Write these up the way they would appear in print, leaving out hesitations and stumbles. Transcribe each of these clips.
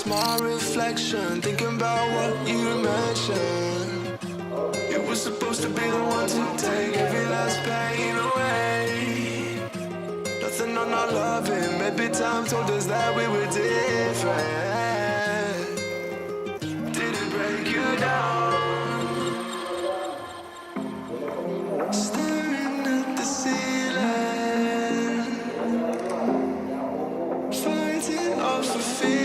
lost my reflection, thinking about what you mentioned. It was supposed to be the one to take every last pain away. Nothing on our loving, maybe time told us that we were different. Did it break you down? Staring at the ceiling, fighting off the feeling.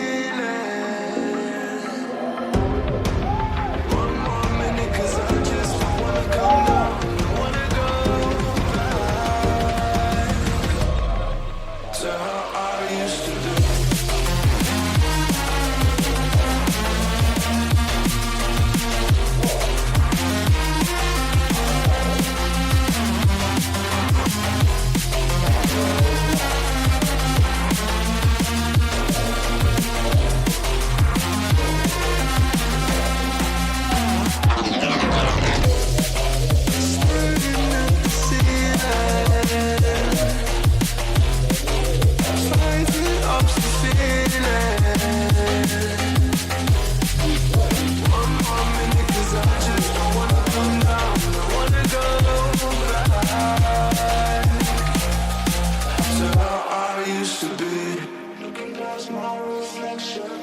One more minute, 'cause I just don't wanna come down. I wanna go back to how I used to do. Fighting up the feeling. One more minute, 'cause I just don't wanna come down. I wanna go back to how I used to be. Looking past my reflection,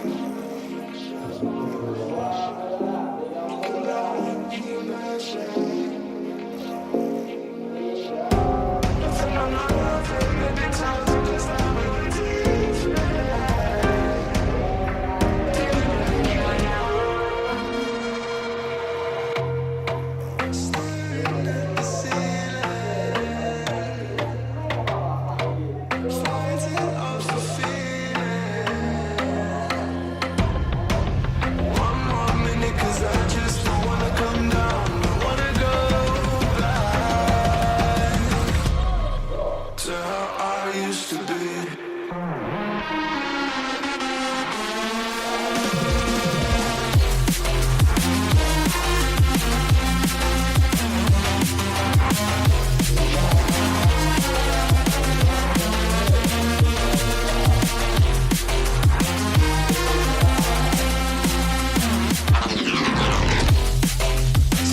thinking about what you mentioned. Nothing on my loving, maybe time to just have a staring at the ceiling, fighting off the feeling. One more minute, 'cause I just don't wanna come down. I wanna go back to how I used to be.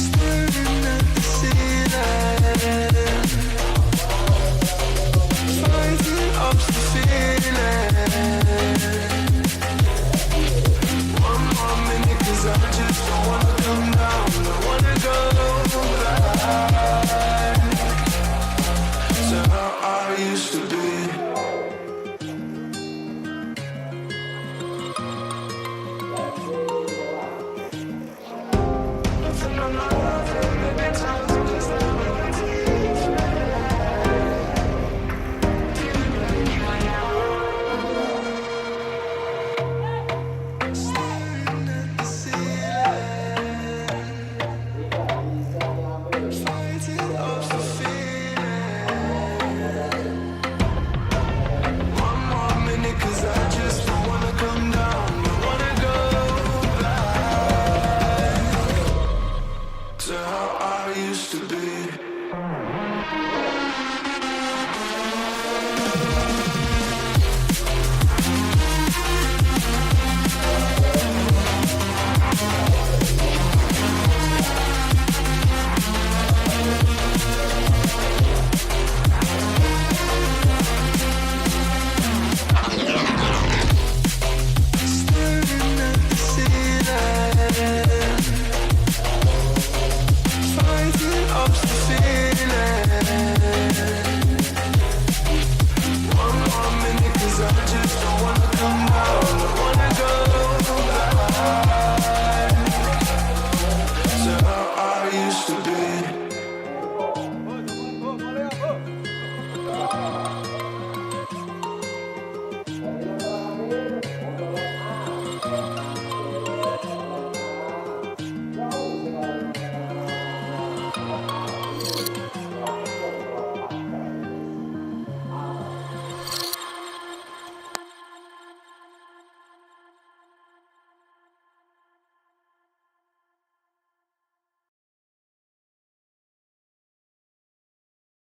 Staring at the ceiling, fighting up the feeling. One more minute, 'cause I just don't wanna come down. I wanna go back to how I used to be. Nothing on my loving, maybe time to just have a staring at the ceiling, fighting off the feeling. One more minute, 'cause I just don't wanna come down. I wanna go back to how I used to be.